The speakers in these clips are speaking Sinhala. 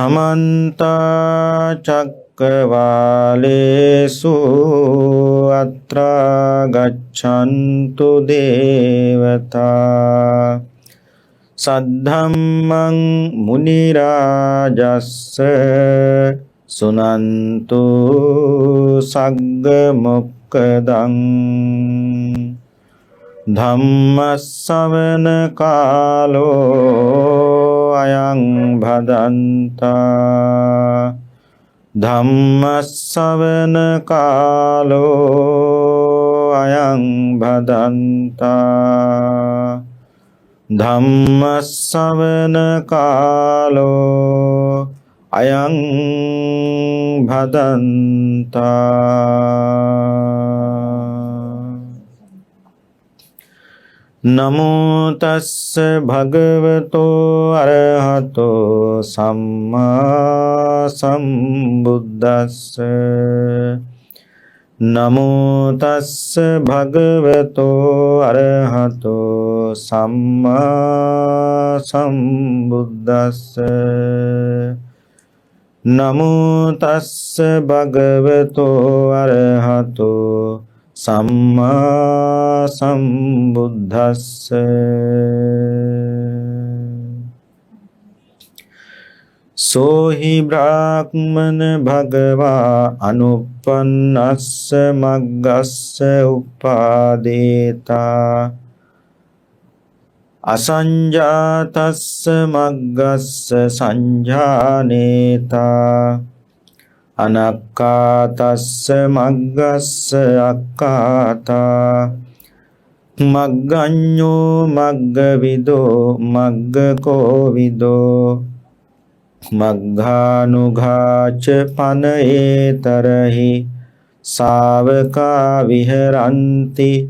අමන්ත චක්කවාලේසු අත්‍රා ගච්ඡන්තු දේවතා සද්ධම්මං මුනි රාජස්ස සුනන්තු සග්ග මොක්ඛදං ධම්මස්සවන කාලෝ අයං භදන්තා ධම්මස්සවන කාලෝ අයං භදන්තා ධම්මස්සවන කාලෝ අයං භදන්තා නමෝ තස්ස භගවතෝ අරහතෝ සම්මා සම්බුද්දස්ස නමෝ තස්ස භගවතෝ අරහතෝ සම්මා සම්බුද්දස්ස නමෝ තස්ස භගවතෝ අරහතෝ සම්මා සම්බුද්දස්ස සෝහි බ්‍රාහ්මන භගවා අනුප්පන්නස්ස මග්ගස්ස උපාදේතා අසංජාතස්ස මග්ගස්ස සංජානේතා අනක්ඛාතස්ස මග්ගස්ස අක්ඛාතා මග්ගඤ්ඤෝ මග්ගවිදෝ මග්ගකෝවිදෝ මග්ගානුඝාච පනේතරහි ශාවකා විහරಂತಿ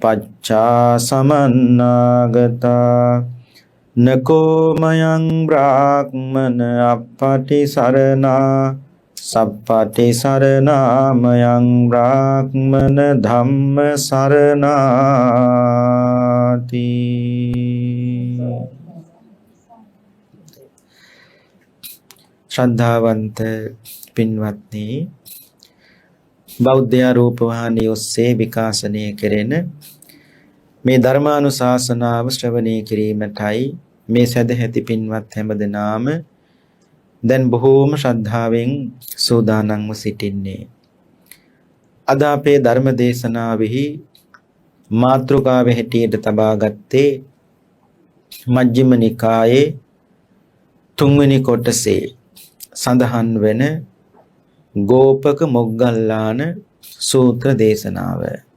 පච්චා සමන්නාගතා නකෝ මයං බ්‍රාහ්මන අප්පටි සරණා සප්පටි සරණාමයං බ්‍රාහ්මන ධම්ම සරණාති. ශ්‍රද්ධාවන්ත පින්වත්නි, බෞද්ධ රූපවාහිනිය ඔස්සේ විකාශනය කෙරෙන මේ ධර්මානුශාසනාව ශ්‍රවණය කිරීමටයි මේ සදැහැති පින්වත් හැමදෙනාම දැන් බොහෝම ශ්‍රද්ධාවෙන් සූදානම්ව සිටින්නේ. අද අපේ ධර්ම දේශනාවෙහි මාතෘකාව හැටියට තබා ගත්තේ මජ්ක්‍ධිම නිකායේ 3 වෙනි කොටසේ සඳහන් වෙන ගෝපක මොග්ගල්ලාන සූත්‍ර දේශනාව.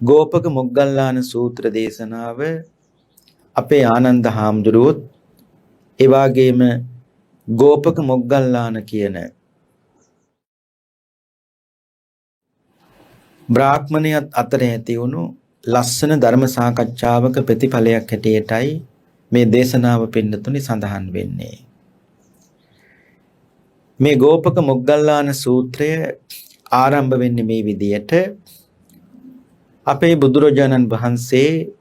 ගෝපක මොග්ගල්ලාන සූත්‍ර දේශනාව අපේ ආනන්ද හාමුදුරුවෝ ඒ වගේම ගෝපක මොග්ගල්ලාන කියන බ්‍රාහ්මණයත් අතර ඇති වුණු ලස්සන ධර්ම සාකච්ඡාවක ප්‍රතිඵලයක් හැටියටයි මේ දේශනාව පින්නතුනි සඳහන් වෙන්නේ. මේ ගෝපක මොග්ගල්ලාන සූත්‍රය ආරම්භ වෙන්නේ මේ විදියට. අපේ බුදුරජාණන් වහන්සේ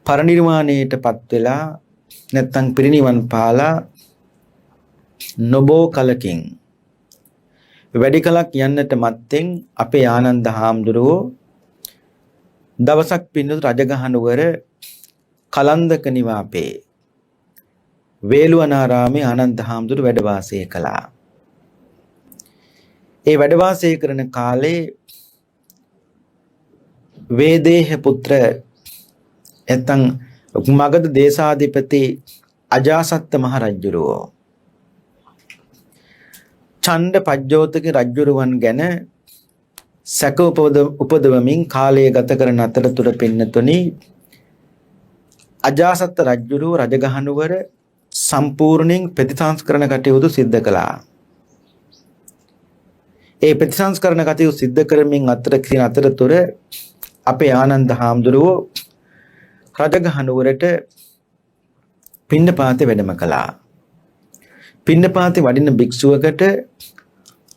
පරිනිර්වාණයටපත් වෙලා නැත්නම් පිරිනිවන් පාලා නොබෝ කලකින් වැඩි කලක් යන්නට මත්තෙන් අපේ ආනන්ද හාමුදුරුවෝ දවසක් පින්නතු රජගහ නුවර කලන්දක නිවාපේ වේළුවනාරාමේ ආනන්ද හාමුදුරුවෝ වැඩ වාසය කළා. ඒ වැඩ වාසය කරන කාලේ වේදේහ පුත්‍ර එතන් මගධ දේශාධිපති අජාසත්ත මහ රජුරෝ ඡණ්ඩ පජ්ජෝතක රජුරුවන් ගැන සැක උපදවමින් කාලය ගත කරන අතරතුර පින්නතුනි අජාසත්ත රජුරෝ රජගහ නුවර සම්පූර්ණයෙන් ප්‍රතිසංස්කරණ කටයුතු සිද්ධ කළා. ඒ ප්‍රතිසංස්කරණ කටයුතු සිද්ධ කරමින් අතරතුර අපේ ආනන්ද හාමුදුරුවෝ රජගහ නුවරට පිණ්ඩපාතේ වැඩම කළා. පිණ්ඩපාතේ වඩින භික්ෂුවකට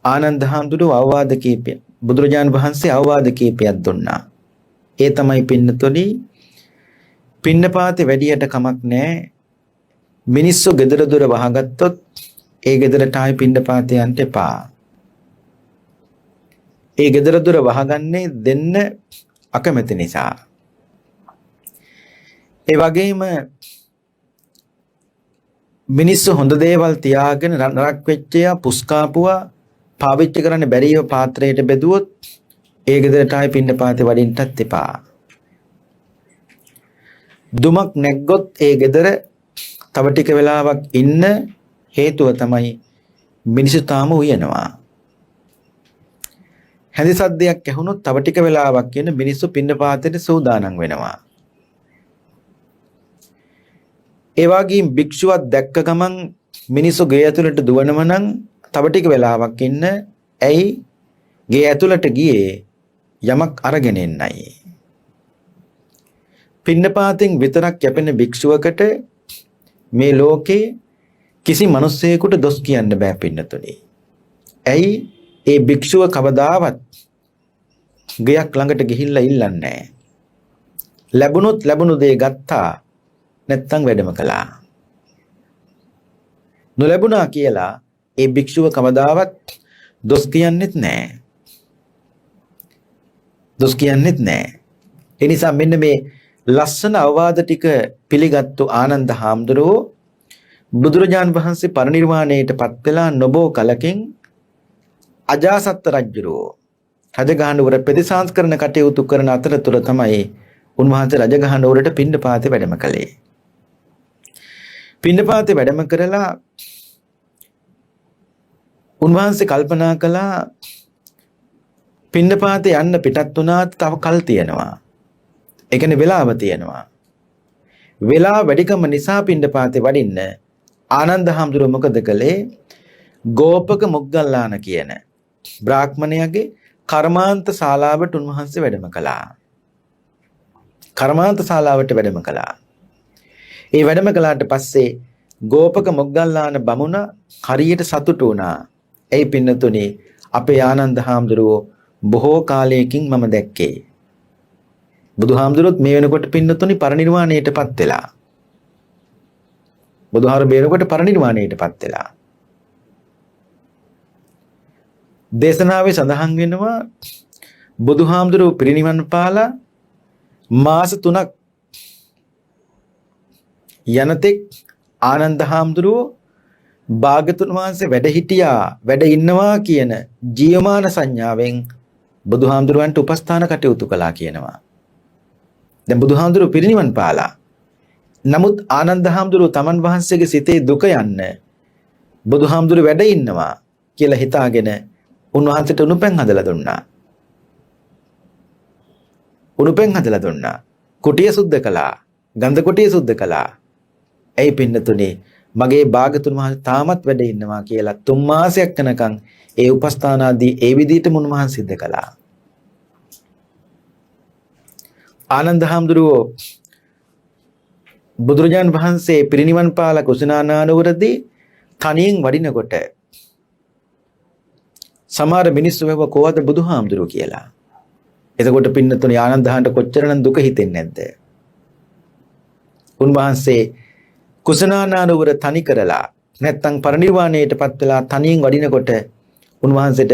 ආනන්ද හාමුදුරුවෝ අවවාද කීපයක් බුදුරජාණන් වහන්සේ අවවාද කීපයක් දුන්නා. ඒ තමයි පින්නතොලි පිණ්ඩපාතේ වැඩියට කමක් නැහැ. මිනිස්සු ගෙදර දොර වහගත්තොත් ඒ ගෙදරට ආයි පින්ඩපාතේ යන්න එපා. ඒ ගෙදර දොර වහගන්නේ දෙන්න අකමැති නිසා. ඒ වගේම මිනිස්සු හොඳ දේවල් තියාගෙන නරක වෙච්ච පුස්කාපුවා පාවිච්චි කරන්න බැරිව පාත්‍රයට බෙදුවොත් ඒ ගෙදරට ආයි පින්ඩපාතේ වඩින්නත් එපා. දුමක් නැග්ගොත් ඒ ගෙදර තව ටික වෙලාවක් ඉන්න හේතුව තමයි මිනිස්සු තාම උයනවා. හැඳි සද්දයක් ඇහුනොත් තව ටික වෙලාවක් ඉන්න මිනිස්සු පින්ඩපාතේට සූදානම් වෙනවා. ඒ වගේම භික්ෂුවක් දැක්ක ගමන් මිනිස්සු ගේ ඇතුළට දුවනම නම් තව ටික වෙලාවක් ඉන්න ඇයි ගේ ඇතුළට ගියේ යමක් අරගෙන එන්නයි. පින්ඩපාතෙන් විතරක් යැපෙන භික්ෂුවකට මේ ලෝකේ කිසි මිනිසෙකුට දොස් කියන්න බෑ පින්නතුනි. ඇයි ඒ භික්ෂුව කවදාවත් ගයක් ළඟට ගිහිල්ලා ඉල්ලන්නේ නැහැ. ලැබුණොත් ලැබුණු දේ ගත්තා නැත්තම් වැඩම කළා. නොලැබුණා කියලා ඒ භික්ෂුව කවදාවත් දොස් කියන්නෙත් නැහැ. දොස් කියන්නෙත් නැහැ. ඒ නිසා මෙන්න මේ ලස්සන අවවාද ටික පිළිගත්තු ආනන්ද හාමුදුරුවෝ බුදුරජාන් වහන්සේ පරිනිර්වාණයටපත් වෙලා නොබෝ කලකින් අජාසත් රජුරෝ රජගහනුවර ප්‍රතිසංස්කරණ කටයුතු කරන අතරතුර තමයි උන්වහන්සේ රජගහනුවරට පිණ්ඩපාතේ වැඩම කළේ. පිණ්ඩපාතේ වැඩම කරලා උන්වහන්සේ කල්පනා කළා පිණ්ඩපාතේ යන්න පිටත් වුණාත් තව කල් තියෙනවා. ඒ කියන්නේ වෙලාව තියෙනවා. වෙලා වැඩිකම නිසා පිණ්ඩපාතේ වඩින්න ආනන්ද හාමුදුරුවෝ මොකද කළේ? ගෝපක මොග්ගල්ලාන කියන බ්‍රාහ්මණයාගේ කර්මාන්ත ශාලාවට උන්වහන්සේ වැඩම කළා. කර්මාන්ත ශාලාවට වැඩම කළා. ඒ වැඩම කළාට පස්සේ ගෝපක මොග්ගල්ලාන බමුණ හරියට සතුටු වුණා. ඒ පින්නතුනේ අපේ ආනන්ද හාමුදුරුවෝ බොහෝ කාලයකින් මම දැක්කේ. බුදුහාමුදුරුවොත් මේ වෙනකොට පින්නතුනි පරිනිර්වාණයටපත් වෙලා. බුදුහාර බේරකොට පරිනිර්වාණයටපත් වෙලා. දේශනාවේ සඳහන් වෙනවා බුදුහාමුදුරුවෝ පිරිනිවන් පාලා මාස 3ක් යනතෙක් ආනන්ද හාමුදුරුවෝ භාග්‍යතුන් වහන්සේ වැඩ හිටියා වැඩ ඉන්නවා කියන ජීවමාන සංඥාවෙන් බුදුහාමුදුරුවන්ට උපස්ථාන කටයුතු කළා කියනවා. දැන් බුදුහාමුදුරුවෝ පිරිනිවන් පාලා. නමුත් ආනන්ද හාමුදුරුවෝ තමන් වහන්සේගේ සිතේ දුක යන්න බුදුහාමුදුරුවෝ වැඩ ඉන්නවා කියලා හිතාගෙන උන්වහන්සේට උණුපැන් හදලා දුන්නා. උණුපැන් හදලා දුන්නා. කුටිය සුද්ධ කළා. ගන්ධ කුටිය සුද්ධ කළා. ඇයි පින්නතුනේ මගේ භාගතුන් වහන්සේ තාමත් වැඩ ඉන්නවා කියලා 3 මාසයක් යනකම් ඒ උපස්ථානාදී ඒ විදිහටම උන්වහන්සේ සිද්ධ කළා. ආනන්ද හාමුදුරුවෝ බුදුරජාන් වහන්සේ පිරිනිවන් පාලා කුසිනානානුවරදී තනියෙන් වඩිනකොට සමහර මිනිස්සු වෙව කොහොමද බුදුහාමුදුරුවෝ කියලා. එතකොට පින්නතුනේ ආනන්ද හාන්ට කොච්චරනම් දුක හිතෙන්නේ නැද්ද? උන්වහන්සේ කුසිනානානුවර තනි කරලා නැත්තම් පරිනිර්වාණයටපත් වෙලා තනියෙන් වඩිනකොට උන්වහන්සේට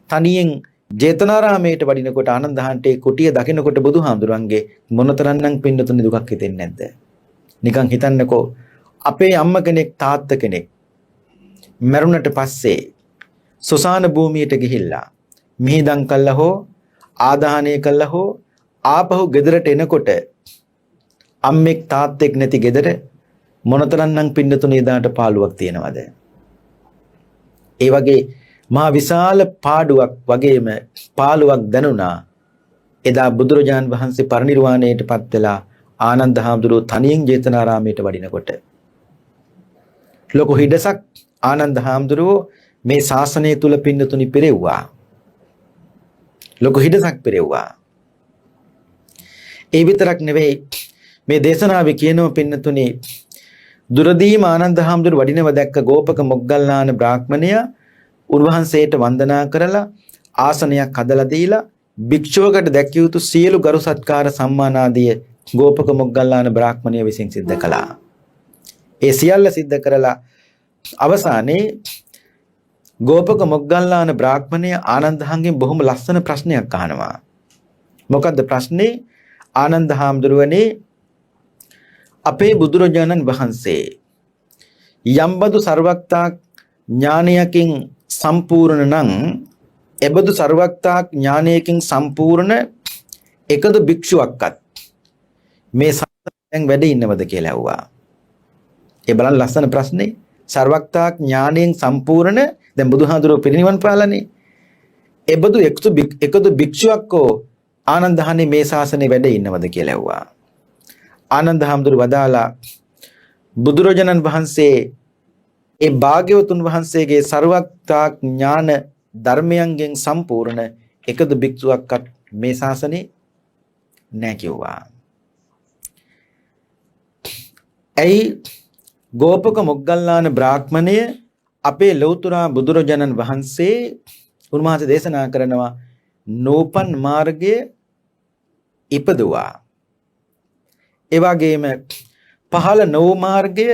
තනියෙන් ජේතවනාරාමයට වඩිනකොට ආනන්ද හාන්ටේ කුටිය දකිනකොට බුදුහාමුදුරන්ගේ මොනතරම්නම් පින්නතුනේ දුකක් හිතෙන්නේ නැද්ද? නිකන් හිතන්නකෝ අපේ අම්ම කෙනෙක් තාත්තා කෙනෙක් මරුණට පස්සේ සොසාන භූමියට ගිහිල්ලා මිහිදම් කළා හෝ ආදාහනය කළා හෝ ආපහු ගෙදරට එනකොට අම්මෙක් තාත්තෙක් නැති ගෙදර මොනතරම්නම් පින්නතුනේ දාට පාළුවක් තියනවද? ඒ වගේ මහා විශාල පාඩුවක් වගේම පාළුවක් දැනුණා එදා බුදුරජාන් වහන්සේ පරිනිර්වාණයටපත් වෙලා ආනන්ද හාමුදුරුවෝ තනියෙන් ජේතවනාරාමයට වඩිනකොට ලොකු හිඩසක් ආනන්ද හාමුදුරුවෝ මේ ශාසනය තුල පින්නතුනි පෙරෙව්වා. ලොකු හිඩසක් පෙරෙව්වා. ඒ විතරක් නෙවෙයි මේ දේශනාවේ කියනව පින්නතුනි දුරදීම ආනන්ද හාමුදුරුවෝ වඩිනව දැක්ක ගෝපක මොග්ගල්ලාන බ්‍රාහ්මණයා උන්වහන්සේට වන්දනා කරලා ආසනයක් හදලා දීලා භික්ෂුවකට දැක්විය යුතු සියලු ගරු සත්කාර සම්මාන ආදිය ගෝපක මොග්ගල්ලාන බ්‍රාහ්මණය විසින් සිද්ධ කළා. ඒ සියල්ල සිද්ධ කරලා අවසානයේ ගෝපක මොග්ගල්ලාන බ්‍රාහ්මණය ආනන්ද හාමුදුරුවන්ගෙන් බොහොම ලස්සන ප්‍රශ්නයක් අහනවා. මොකද්ද ප්‍රශ්නේ? ආනන්ද හාමුදුරුවනේ අපේ බුදුරජාණන් වහන්සේ යම්බදු සර්වඥතා ඥානයකින් සම්පූර්ණ නම් එබඳු සර්වඥතා ඥානයකින් සම්පූර්ණ එකදු භික්ෂුවක්වත් මේ සත්‍යයෙන් වැඩ ඉන්නවද කියලා ඇහුවා. ඒ බලන්න ලස්සන ප්‍රශ්නේ. සර්වඥතා ඥානයෙන් සම්පූර්ණ දැන් බුදුහාඳුරෝ පිරිනිවන් පාලානේ. එබඳු එකදු භික්ෂුවක්කෝ ආනන්ද හාමුදුරුවනේ මේ ශාසනයේ වැඩ ඉන්නවද කියලා ඇහුවා. ආනන්ද හාමුදුරුවෝ වදාලා බුදුරජාණන් වහන්සේ ඒ භාග්‍යවතුන් වහන්සේගේ සර්වඥතා ඥාන ධර්මයන්ගෙන් සම්පූර්ණ එකදු භික්ෂුවක්වත් මේ ශාසනයේ නැහැ කිව්වා. ඇයි ගෝපක මොග්ගල්ලාන බ්‍රාහ්මණය අපේ ලෞතර බුදුරජාණන් වහන්සේ උන්වහන්සේ දේශනා කරනවා නෝපන් මාර්ගයේ ඉපදුවා. ඒ වගේම පහළ නව මාර්ගය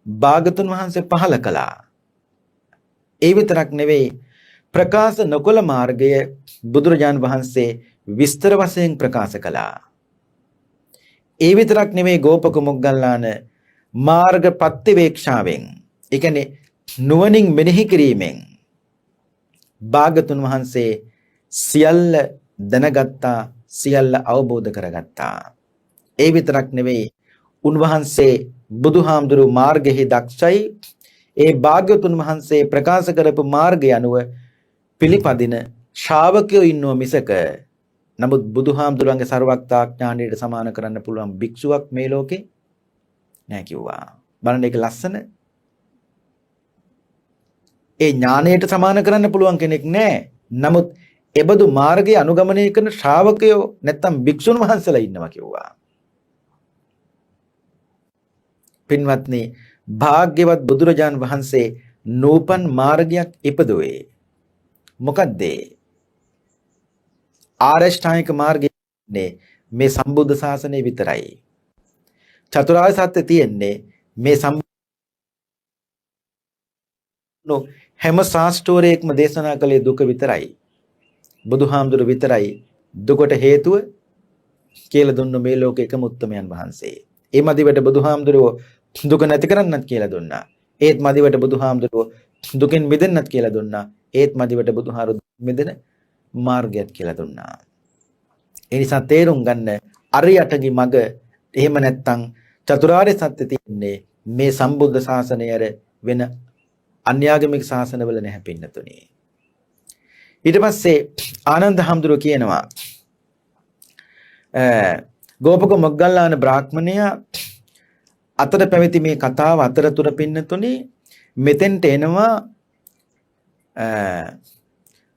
භාගතුන් වහන්සේ පහළ කළා. ඒ විතරක් නෙවෙයි ප්‍රකාශ නොකළ මාර්ගය බුදුරජාණන් වහන්සේ විස්තර වශයෙන් ප්‍රකාශ කළා. ඒ විතරක් නෙවෙයි ගෝපක මොග්ගල්ලාන මාර්ග ප්‍රතිවේක්ෂාවෙන් ඒ කියන්නේ නුවණින් මෙනෙහි කිරීමෙන් භාගතුන් වහන්සේ සියල්ල දැනගත්තා, සියල්ල අවබෝධ කරගත්තා. ඒ විතරක් නෙවෙයි උන්වහන්සේ බුදුහාමුදුරු මාර්ගෙහි දක්ෂයි. ඒ භාග්‍යවතුන් වහන්සේ ප්‍රකාශ කරපු මාර්ගය අනුව පිළිපදින ශ්‍රාවකයෝ ඉන්නව මිසක නමුත් බුදුහාමුදුරන්ගේ සර්වඥතා ඥානයට සමාන කරන්න පුළුවන් භික්ෂුවක් මේ ලෝකේ නැහැ කිව්වා. බලන්න ඒක ලස්සන. ඒ ඥානයට සමාන කරන්න පුළුවන් කෙනෙක් නැහැ. නමුත් එබඳු මාර්ගය අනුගමනය කරන ශ්‍රාවකයෝ නැත්තම් භික්ෂුන් වහන්සේලා ඉන්නවා කිව්වා. පින්වත්නි, භාග්‍යවත් බුදුරජාන් වහන්සේ නූපන් මාර්ගයක් ඉපදුවේ. මොකද්ද? ආරෂ්ඨායික මාර්ගයේ මේ සම්බුද්ධ ශාසනය විතරයි. චතුරාර්ය සත්‍ය තියෙන්නේ මේ හැම ශාස්ත්‍රෝරයක්ම දේශනා කළේ දුක විතරයි. බුදුහාමුදුරු විතරයි දුකට හේතුව කියලා දුන්න මේ ලෝකේ එකම උත්තමයන් වහන්සේ. ඒ මදිවට බුදුහාමුදුරුවෝ දුක නැති කරන්නත් කියලා දුන්නා. ඒත් මදිවට බුදුහාමුදුරුවෝ දුකෙන් මිදෙන්නත් කියලා දුන්නා. ඒත් මදිවට බුදුහාමුදුරුවෝ මිදෙන මාර්ගයක් කියලා දුන්නා. ඒ නිසා තේරුම් ගන්න අරියටගේ මග එහෙම නැත්තම් චතුරාර්ය සත්‍ය තියෙන්නේ මේ සම්බුද්ධ ශාසනයර වෙන අන්‍යාගමික ශාසනවල නැහැ පින්නතුනේ. ඊට පස්සේ ආනන්ද හාමුදුරුවෝ කියනවා ගෝපක මොග්ගල්ලාන බ්‍රාහ්මණයා අතර පැවති මේ කතාව අතරතුර පින්නතුනේ මෙතෙන්ට එනවා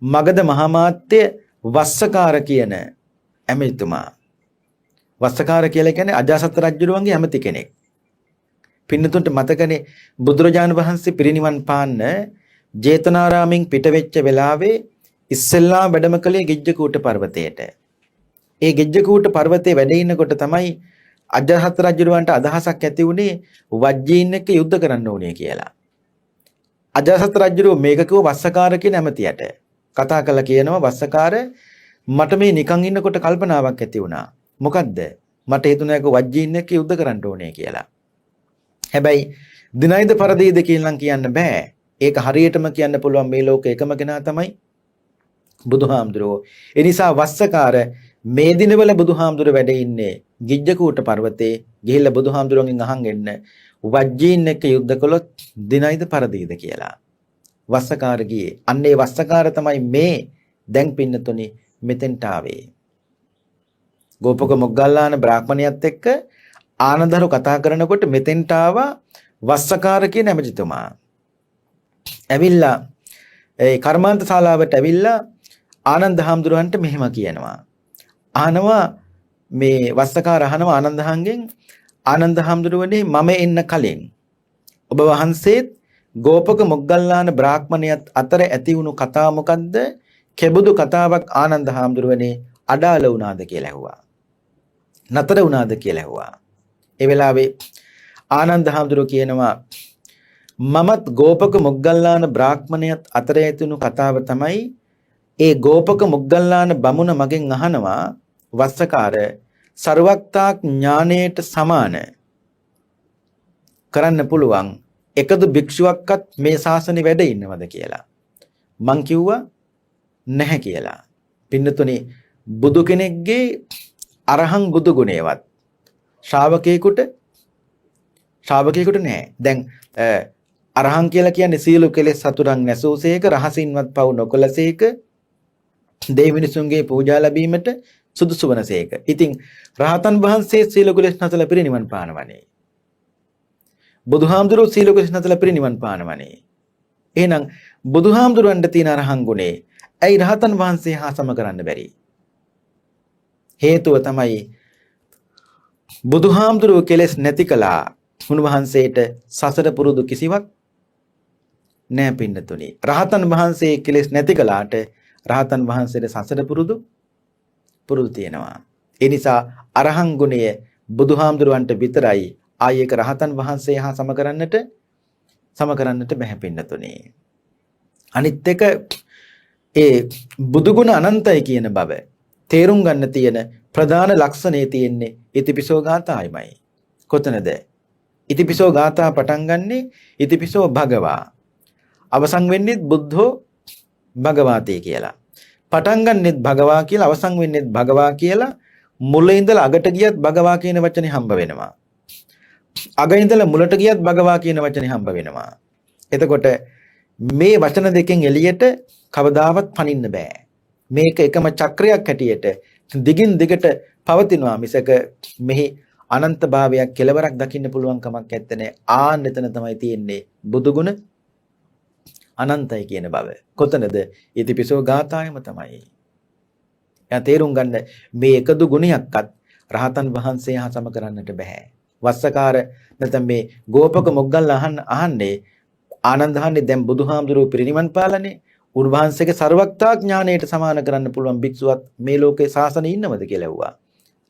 මගධ මහාමාත්‍ය වස්සකාර කියන ඇමතිතුමා. වස්සකාර කියලා කියන්නේ අජාසත් රජුගේ ඇමති කෙනෙක්. පින්නතුන්ට මතකනේ බුදුරජාණන් වහන්සේ පිරිනිවන් පාන්න ජේතවනාරාමෙන් පිට වෙච්ච වෙලාවේ ඉස්සෙල්ලා වැඩම කළේ ගිජ්ජකූට පර්වතයට. ඒ ගිජ්ජකූට පර්වතයේ වැඩ ඉන්නකොට තමයි අජාසත් රජුන්ට අදහසක් ඇති වුණේ වජ්ජීන් එක්ක යුද්ධ කරන්න ඕනේ කියලා. අජාසත් රජු මේක කිව්ව වස්සකාර කියන ඇමතියට. කතා කළා කියනවා වස්සකාර මට මේ නිකන් ඉන්නකොට කල්පනාවක් ඇති වුණා. මොකද්ද? මට හිතුණා ඒක වජ්ජීන් එක්ක යුද්ධ කරන්න ඕනේ කියලා. හැබැයි දිනයිද පරදීද කියලා කියන්න බෑ. ඒක හරියටම කියන්න පුළුවන් මේ ලෝකේ එකම කෙනා තමයි බුදුහාමුදුරුවෝ. ඒ නිසා වස්සකාර මේ දිනවල බුදුහාමුදුරුවෝ වැඩ ඉන්නේ ගිජ්ජකූට පර්වතේ. ගිහිල්ලා බුදුහාමුදුරුවන්ගෙන් අහන් එන්න වජ්ජීන් එක්ක යුද්ධ කළොත් දිනයිද පරදීද කියලා. වස්සකාර ගියේ. අන්න ඒ වස්සකාර තමයි මේ දැන් පින්නතුනි මෙතෙන්ට ආවේ. ගෝපක මොග්ගල්ලාන බ්‍රාහ්මණයත් එක්ක ආනන්දරු කතා කරනකොට මෙතෙන්ට ආවා වස්සකාර කියන ඇමතිතුමා. ඇවිල්ලා ඒ කර්මාන්ත ශාලාවට ඇවිල්ලා ආනන්ද හාමුදුරුවන්ට මෙහෙම කියනවා. අහනවා මේ වස්සකාර අහනවා ආනන්ද හාමුදුරන්ගෙන් ආනන්ද හාමුදුරුවනේ මම එන්න කලින් ඔබ වහන්සේත් ගෝපක මොග්ගල්ලාන බ්‍රාහ්මණයත් අතර ඇති වුණු කතාව මොකද්ද? කෙබඳු කතාවක් ආනන්ද හාමුදුරුවනේ අඩාල වුණාද කියලා ඇහුවා. නතර වුණාද කියලා ඇහුවා. ඒ වෙලාවේ ආනන්ද හාමුදුරුවෝ කියනවා මමත් ගෝපක මොග්ගල්ලාන බ්‍රාහ්මණයත් අතර ඇතුණු කතාව තමයි ඒ ගෝපක මොග්ගල්ලාන බමුණ මගෙන් අහනවා වස්සකාර ਸਰවක්තා ඥාණයට සමාන කරන්න පුළුවන් එකදු භික්ෂුවක්වත් මේ ශාසනය වැඩ ඉන්නවද කියලා. මං කිව්වා නැහැ කියලා. පින්නතුනි බුදු කෙනෙක්ගේ අරහං බුදු ගුණේවත් ශ්‍රාවකයෙකුට නැහැ. දැන් අරහං කියලා කියන්නේ සීල කෙලෙස් සතුරන් නැසූසේක රහසින්වත් පව් නොකලසේක දෙවිනිසුන්ගේ පූජා ලැබීමට සුදුසු වනසේක. ඉතින් රහතන් වහන්සේ සීල කෙලෙස් නැසලා පිරිනිවන් පානවනේ. බුදුහාමුදුරුවෝ සීල කෙලෙස් නැසලා පිරිනිවන් පානවනේ. එහෙනම් බුදුහාමුදුරුවන්ට තියෙන අරහං ගුණේ ඇයි රහතන් වහන්සේ හා සම කරන්න බැරි? හේතුව තමයි බුදුහාමුදුරුවෝ කෙලෙස් නැති කළා. උන්වහන්සේට සසර පුරුදු කිසිවක් නෑ පින්නතුනි. රහතන් වහන්සේ කෙලෙස් නැති කළාට රහතන් වහන්සේට සසර පුරුදු තියෙනවා. ඒ නිසා අරහං ගුණය බුදුහාමුදුරුවන්ට විතරයි. ආයේක රහතන් වහන්සේ හා සම කරන්නට බැහැ පින්නතුනි. අනිත් එක ඒ බුදුගුණ අනන්තයි කියන බව තේරුම් ගන්න තියෙන ප්‍රධාන ලක්ෂණේ තියෙන්නේ ඉතිපිසෝ ගාථායිමයි. කොතනද? ඉතිපිසෝ ගාථා පටන් ගන්නේ ඉතිපිසෝ භගවා. අවසන් වෙන්නේ බුද්ධෝ භගවාතේ කියලා. පටන් ගන්නෙත් භගවා කියලා අවසන් වෙන්නෙත් භගවා කියලා. මුල ඉඳලා අගට ගියත් භගවා කියන වචනේ හම්බ වෙනවා. අග ඉඳලා මුලට ගියත් භගවා කියන වචනේ හම්බ වෙනවා. එතකොට මේ වචන දෙකෙන් එළියට කවදාවත් පනින්න බෑ. මේක එකම චක්‍රයක් හැටියට දිගින් දිගට පවතිනවා මිසක මෙහි අනන්ත භාවයක් කෙලවරක් දකින්න පුළුවන් කමක් නැත්තේ. ආන්න එතන තමයි තියෙන්නේ බුදුගුණ අනන්තයි කියන බව. කොතනද? ඉතිපිසෝ ගාථායම තමයි. එයා තේරුම් ගන්න මේ එකදු ගුණයක්වත් රහතන් වහන්සේ හා සම කරන්නට බෑ. වස්සකාර නැත්නම් මේ ගෝපක මොග්ගල්ල අහන්නේ ආනන්ද අහන්නේ දැන් බුදුහාමුදුරුවෝ පිරිනිවන් පාලානේ. උන්වහන්සේගේ ਸਰවක්තා ඥාණයට සමාන කරන්න පුළුවන් භික්ෂුවක් මේ ලෝකේ ශාසනයේ ඉන්නවද කියලා ඇහුවා.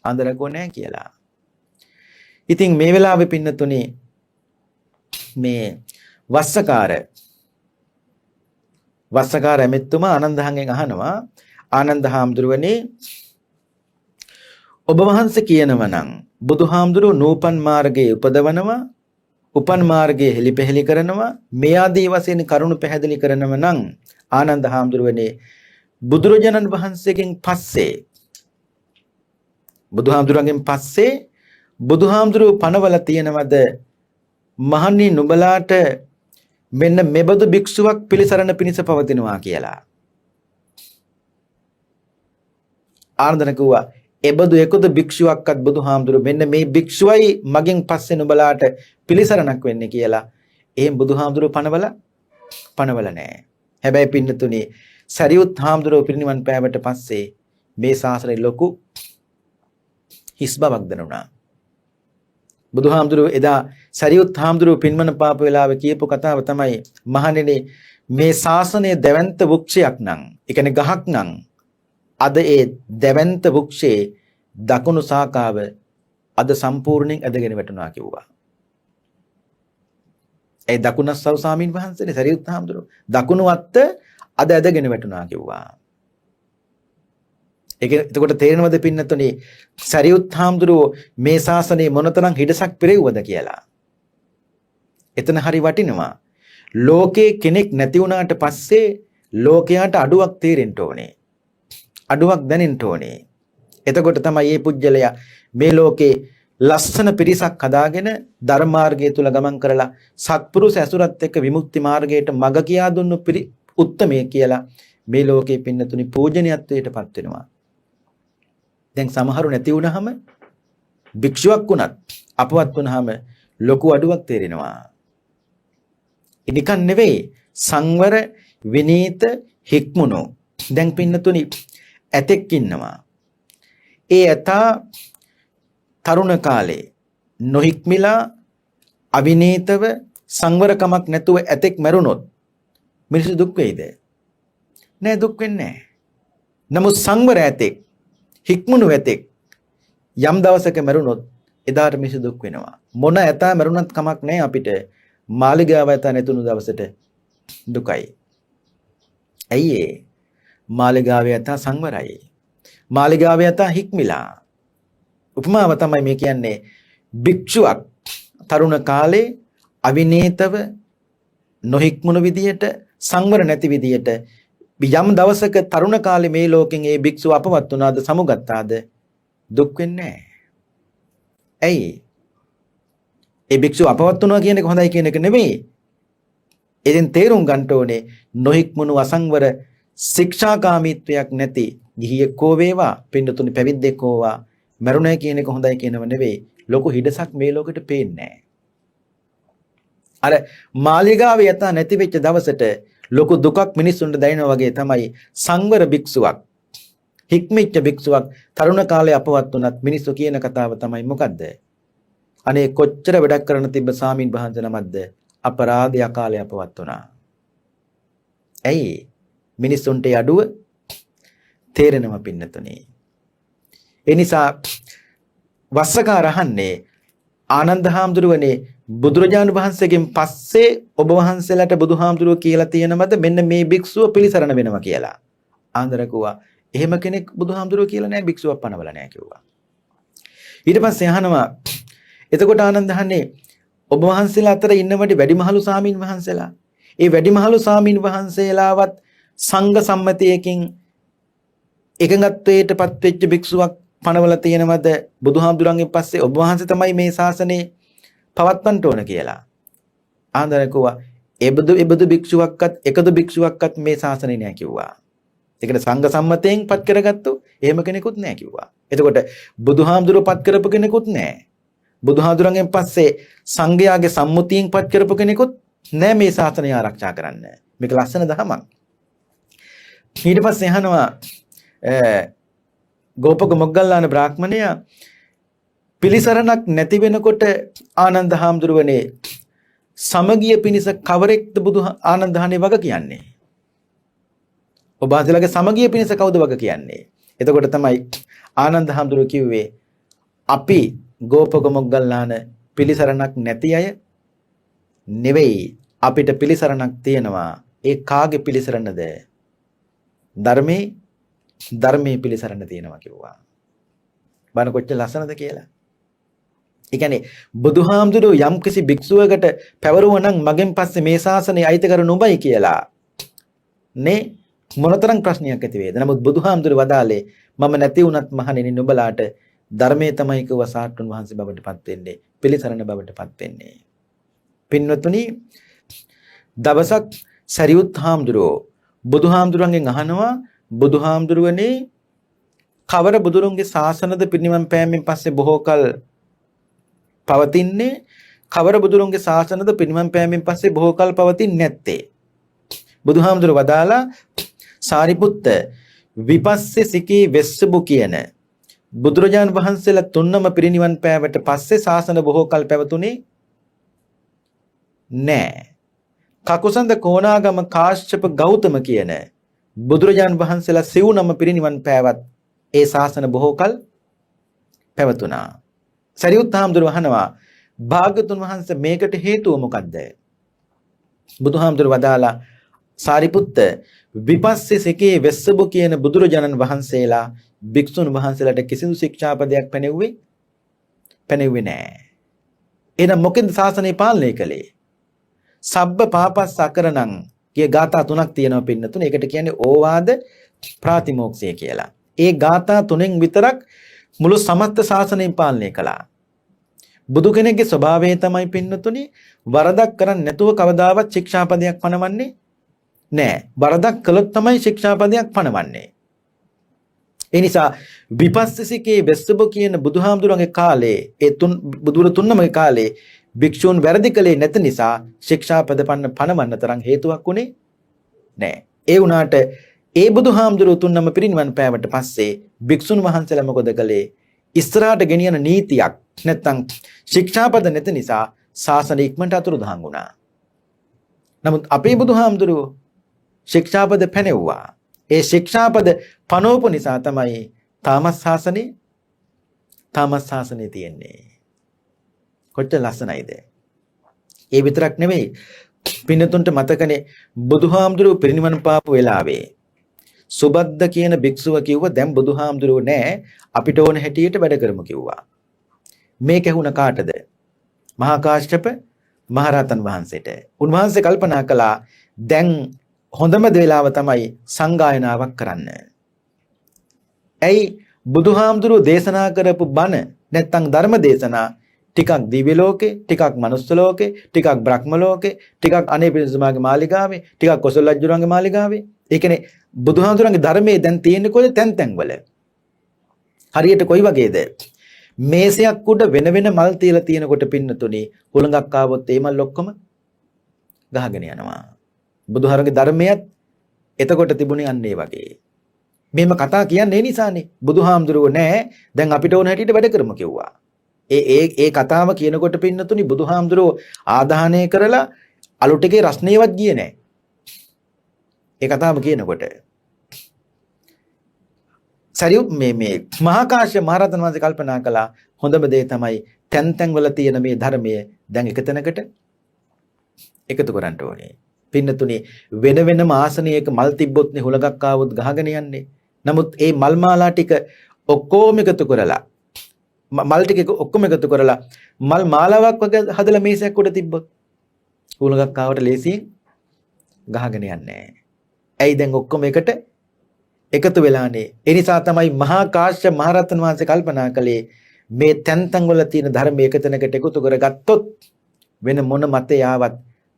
අන්දරකෝ නැහැ කියලා. ඉතින් මේ වෙලාවේ පින්නතුනි මේ වස්සකාර එමෙතුමා ආනන්දහන්ගෙන් අහනවා ආනන්ද හාමුදුරුවනේ ඔබ වහන්සේ කියනවා නම් බුදුහාමුදුරුවෝ නූපන් මාර්ගයේ උපදවනවා උපන් මාර්ගයේ හෙලිපෙහෙලි කරනවා මේ ආදී වශයෙන් කරුණු පැහැදිලි කරනවා නම් ආනන්ද හාමුදුරුවනේ බුදුරජාණන් වහන්සේගෙන් පස්සේ බුදුහාමුදුරුවෝ පනවල තියෙනවද මහණනි නුඹලාට මෙන්න මෙබඳු භික්ෂුවක් පිළිසරණ පිණිස පවතිනවා කියලා. ආනන්දන කිව්වා එබඳු එකද භික්ෂුවක්වත් බුදුහාමුදුරුවෝ මෙන්න මේ භික්ෂුවයි මගෙන් පස්සේ නුඹලාට පිළිසරණක් වෙන්නේ කියලා. එහෙන් බුදුහාමුදුරුවෝ පනවල නැහැ. හැබැයි පින්නතුනි සරියුත් හාමුදුරුවෝ පිරිනිවන් පෑවට පස්සේ මේ ශාසනයේ ලොකු හිස් බවක් දැනුණා. බුදුහාමුදුරුවෝ එදා සරියුත් හාමුදුරුවෝ පින්මන පාප වෙලාවේ කියපු කතාව තමයි මහණෙනි මේ ශාසනයේ දැවැන්ත වෘක්ෂයක් නම් ඒ කියන්නේ ගහක් නම් අද ඒ දැවැන්ත වෘක්ෂයේ දකුණු ශාඛාව අද සම්පූර්ණයෙන් ඇදගෙන වැටුණා කිව්වා. ඒ දකුණස්සව ස්වාමීන් වහන්සේනේ සරියුත් හාමුදුරුවෝ දකුණු අත්ත අද ඇදගෙන වැටුණා කිව්වා. ඒක එතකොට තේරෙනවද පින්නතුනි සරියුත් හාමුදුරුවෝ මේ ශාසනයේ මොනතරම් හිඩසක් පෙරෙව්වද කියලා. එතන හරි වටිනවා. ලෝකේ කෙනෙක් නැති වුණාට පස්සේ ලෝකයාට අඩුවක් තේරෙන්න ඕනේ. අඩුවක් දැනෙන්න ඕනේ. එතකොට තමයි මේ පුජ්‍යලයා මේ ලෝකේ ලස්සන පිරිසක් හදාගෙන ධර්ම මාර්ගය තුල ගමන් කරලා සත්පුරුෂ ඇසුරත් එක්ක විමුක්ති මාර්ගයට මඟ කියා දුන්නු උත්තමයේ කියලා මේ ලෝකේ පින්නතුනි පූජනීයත්වයටපත් වෙනවා. දැන් සමහරු නැති වුණාම භික්ෂුවක් වුණත් අපවත් වුණාම ලොකු අඩුවක් තේරෙනවා. නිකන් නෙවෙයි සංවර විනීත හික්මුණු. දැන් පින්නතුනි ඇතෙක් ඉන්නවා. ඒ ඇතා තරුණ කාලේ නොහික්මිලා අවිනීතව සංවරකමක් නැතුව ඇතෙක් මැරුණොත් මිනිස්සු දුක් වෙයිද? නෑ දුක් වෙන්නේ නෑ. නමුත් සංවර ඇතෙක් හික්මුණු ඇතෙක් යම් දවසක මැරුණොත් එදාට මිනිස්සු දුක් වෙනවා. මොන ඇතා මරුණත් කමක් නැහැ අපිට. මාලිගාව ඇතා නැතුණු දවසට දුකයි. ඇයි ඒ? මාලිගාවේ ඇතා සංවරයි. මාලිගාවේ ඇතා හික්මිලා. උපමාව තමයි මේ කියන්නේ. භික්ෂුවක් තරුණ කාලේ අවිනීතව නොහික්මුණු විදියට සංවර නැති විදියට යම් දවසක තරුණ කාලේ මේ ලෝකෙන් ඒ භික්ෂුව අපවත් වුණාද සමුගත්තාද දුක් වෙන්නේ නැහැ. ඇයි? ඒ භික්ෂුව අපවත් වුණා කියන එක හොඳයි කියන එක නෙමෙයි. එදින් තේරුම් ගන්න ඕනේ නොහික්මුණු අසංවර ශික්ෂාකාමීත්වයක් නැති ගිහියෙක් හෝ වේවා පින්නතුනි පැවිද්දෙක් හෝවා මරුණයි කියන එක හොඳයි කියනව නෙවෙයි. ලොකු හිඩසක් මේ ලෝකෙට පේන්නේ නැහැ. අර මාලිගාවේ යතා නැති වෙච්ච දවසට ලොකු දුකක් මිනිස්සුන්ට දැනෙනවා වගේ තමයි සංවර භික්ෂුවක් හික්මිච්ච භික්ෂුවක් තරුණ කාලේ අපවත් වුණත් මිනිස්සු කියන කතාව තමයි මොකද්ද? අනේ කොච්චර වැඩක් කරන්න තිබ්බ සාමින් වහන්සේ නමක්ද අපරාධය කාලේ අපවත් වුණා. ඇයි? මිනිස්සුන්ට යඩුව තේරෙනව පින්නතුනේ. ඒ නිසා වස්සකාර අහන්නේ ආනන්ද හාමුදුරුවනේ බුදුරජාණන් වහන්සේගෙන් පස්සේ ඔබ වහන්සේලාට බුදුහාමුදුරුවෝ කියලා තියෙනවද මෙන්න මේ භික්ෂුව පිළිසරණ වෙනවා කියලා? ආන්දර කිව්වා එහෙම කෙනෙක් බුදුහාමුදුරුවෝ කියලා නෑ භික්ෂුවක් පනවලා නෑ කිව්වා. ඊට පස්සේ අහනවා එතකොට ආනන්ද අහන්නේ ඔබ වහන්සේලා අතර ඉන්නවද වැඩිමහලු සාමීන් වහන්සේලා? ඒ වැඩිමහලු සාමීන් වහන්සේලාවත් සංඝ සම්මතයකින් එකඟත්වයටපත් වෙච්ච භික්ෂුවක් පනවලා තියෙනවද බුදුහාමුදුරන්ගෙන් පස්සේ ඔබ වහන්සේ තමයි මේ ශාසනේ පවත්වන්න ඕන කියලා? ආන්දර කිව්වා එබඳු භික්ෂුවක්වත් එකදු භික්ෂුවක්වත් මේ ශාසනේ නෑ කිව්වා. ඒකට සංඝ සම්මතයෙන් පත් කරගත්තු එහෙම කෙනෙකුත් නෑ කිව්වා. එතකොට බුදුහාමුදුරුවෝ පත් කරපු කෙනෙකුත් නෑ. බුදුහාමුදුරන්ගෙන් පස්සේ සංඝයාගේ සම්මුතියෙන් පත් කරපු කෙනෙකුත් නෑ මේ ශාසනය ආරක්ෂා කරන්න. මේක ලස්සන දහමක්. ඊට පස්සේ අහනවා ගෝපක මොග්ගල්ලාන බ්‍රාහ්මණයා පිළිසරණක් නැති වෙනකොට ආනන්ද හාමුදුරුවනේ සමගිය පිණිස කවරෙක්ද බුදු ආනන්ද හානේ වග කියන්නේ? ඔබ වහන්සේලාගේ සමගිය පිණිස කවුද වග කියන්නේ? එතකොට තමයි ආනන්ද හාමුදුරුවෝ කිව්වේ අපි ගෝපක මොග්ගල්ලාන පිළිසරණක් නැති අය නෙවෙයි. අපිට පිළිසරණක් තියෙනවා. ඒ කාගේ පිළිසරණද? ධර්මයේ පිළිසරණ තියෙනවා කිව්වා. බණ කොච්චර ලස්සනද කියලා. ඒ කියන්නේ බුදුහාමුදුරුවෝ යම්කිසි භික්ෂුවකට පැවරුවනම් මගෙන් පස්සේ මේ ශාසනය අයිතිකරු නුඹයි කියලා නේ මොනතරම් ප්‍රශ්නයක් ඇති වේද? නමුත් බුදුහාමුදුරුවෝ වදාලේ මම නැති වුණත් මහණෙනි නුඹලාට ධර්මයේ තමයි කිව්ව සාට්ටුන් වහන්සේ බවටපත් වෙන්නේ, පිළිසරණ බවටපත් වෙන්නේ. පින්වත්නි දවසක් සරියුත් හාමුදුරුවෝ බුදුහාමුදුරන්ගෙන් අහනවා බුදුහාමුදුරුවනේ කවර බුදුරුන්ගේ ශාසනද පිරිනිවන් පෑමෙන් පස්සේ බොහෝ කල පවතින්නේ? කවර බුදුරුන්ගේ ශාසනද පිරිනිවන් පෑමෙන් පස්සේ බොහෝ කල පවතින්නේ නැත්තේ? බුදුහාමුදුරුවෝ වදාලා සාරිපුත්ත විපස්සේ සිකී වෙස්සබු කියන බුදුරජාන් වහන්සේලා තුන්නම පිරිනිවන් පෑවට පස්සේ ශාසන බොහෝ කල පැවතුනේ නෑ. කකුසඳ කොණාගම කාශ්‍යප ගෞතම කියන බුදුරජාන් වහන්සේලා සිව්නම පිරිනිවන් පෑවත් ඒ ශාසන බොහෝ කල පැවතුණා. සරියුත් හාමුදුරුවෝ අහනවා භාග්‍යතුන් වහන්සේ මේකට හේතුව මොකද්ද? බුදුහාමුදුරුවෝ වදාලා සාරිපුත්ත විපස්සේ සිකේ වෙස්සබු කියන බුදුරජාණන් වහන්සේලා භික්ෂුන් වහන්සේලාට කිසිදු ශික්ෂාපදයක් පැනෙව්වේ නෑ. එහෙනම් මොකෙන්ද ශාසනය පාලනය කළේ? සබ්බ පාපස්ස අකරණං කිය ගාථා තුනක් තියෙනවා පින්නතුනේ. ඒකට කියන්නේ ඕවාද ප්‍රාතිමෝක්ෂය කියලා. ඒ ගාථා තුනෙන් විතරක් මුළු සමස්ත ශාසනයම පාලනය කළා. බුදු කෙනෙක්ගේ ස්වභාවය තමයි පින්නතුනේ වරදක් කරන්නේ නැතුව කවදාවත් ශික්ෂාපදයක් පනවන්නේ නෑ. වරදක් කළොත් තමයි ශික්ෂාපදයක් පනවන්නේ. ඒ නිසා විපස්සිකේ වෙස්සබෝ කියන බුදුහාමුදුරන්ගේ කාලේ ඒ බුදුර තුන්නමගේ කාලේ භික්ෂූන් වැරදි කළේ නැති නිසා ශික්ෂාපද පනවන්න තරම් හේතුවක් උනේ නෑ. ඒ වුණාට ඒ බුදුහාමුදුරුවෝ තුන්නම පිරිනිවන් පෑවට පස්සේ භික්ෂුන් වහන්සේලා මොකද කළේ? ඉස්සරහට ගෙනියන නීතියක් නැත්තම් ශික්ෂාපද නැති නිසා ශාසන ඉක්මනට අතුරුදහන් වුණා. නමුත් අපේ බුදුහාමුදුරුවෝ ශික්ෂාපද පැනෙව්වා. ඒ ශික්ෂාපද පනෝපු නිසා තමයි තාමත් ශාසනේ තියෙන්නේ. කොච්චර ලස්සනයිද? ඒ විතරක් නෙමෙයි පින්නතුන්ට මතකනේ බුදුහාමුදුරුවෝ පිරිනිවන් පාපු වෙලාවේ සුබද්ද කියන භික්ෂුව කිව්වා දැන් බුදුහාමුදුරුවෝ නෑ අපිට ඕන හැටියට වැඩ කරමු කිව්වා. මේක ඇහුණ කාටද? මහා කාශ්‍යප මහරහතන් වහන්සේට. උන්වහන්සේ කල්පනා කළා දැන් හොඳම වෙලාව තමයි සංගායනාවක් කරන්න. ඇයි බුදුහාමුදුරුවෝ දේශනා කරපු බණ නැත්තම් ධර්ම දේශනා ටිකක් දිව්‍ය ලෝකේ, ටිකක් මනුස්ස ලෝකේ, ටිකක් බ්‍රහ්ම ලෝකේ, ටිකක් අනේ පිරිසුමාගේ මාලිගාවේ, ටිකක් කොසල් රජුරන්ගේ මාලිගාවේ. ඒ කියන්නේ බුදුහාමුදුරන්ගේ ධර්මයේ දැන් තියෙන්නේ කොහෙද? තැන් වල. හරියට කොයි වගේද? මේසයක් උඩ වෙන වෙන මල් තියලා තියෙනකොට පින්නතුනි හුලඟක් ආවොත් ඒ මල් ඔක්කොම ගහගෙන යනවා. බුදුහාරගේ ධර්මයේත් එතකොට තිබුණේ අන්න ඒ වගේ. මේම කතා කියන්නේ ඒ නිසානේ. බුදුහාමුදුරුවෝ නෑ දැන් අපිට ඕන හැටියට වැඩ කරමු කිව්වා. ඒ කතාව කියනකොට පින්නතුනි බුදුහාමුදුරුවෝ ආදාහනය කරලා අලු ටිකේ රස්නේවත් ගියේ නෑ. ඒ කතාව කියනකොට සරියුත් මේ මහා කාශ්‍යප මහරහතන් වහන්සේ කල්පනා කළා හොඳම දේ තමයි තැන් වල තියෙන මේ ධර්මය දැන් එක තැනකට එකතු කරන්න ඕනේ. පින්නතුනි වෙන වෙනම ආසනයක මල් තිබ්බොත් නේ හුලඟක් ආවොත් ගහගෙන යන්නේ. නමුත් ඒ මල් මාලා ටික ඔක්කොම එකතු කරලා මල් ටික ඔක්කොම එකතු කරලා මල් මාලාවක් වගේ හදලා මේසයක් උඩ තිබ්බොත් හුලඟක් ආවට ලේසියෙන් ගහගෙන යන්නේ නැහැ. ඇයි දැන් ඔක්කොම එකට එකතු වෙලානේ. ඒ නිසා තමයි මහා කාශ්‍යප මහරහතන් වහන්සේ කල්පනා කළේ මේ තැන් වල තියෙන ධර්ම එක තැනකට එකතු කරගත්තොත් වෙන මොන මතේ ආවත්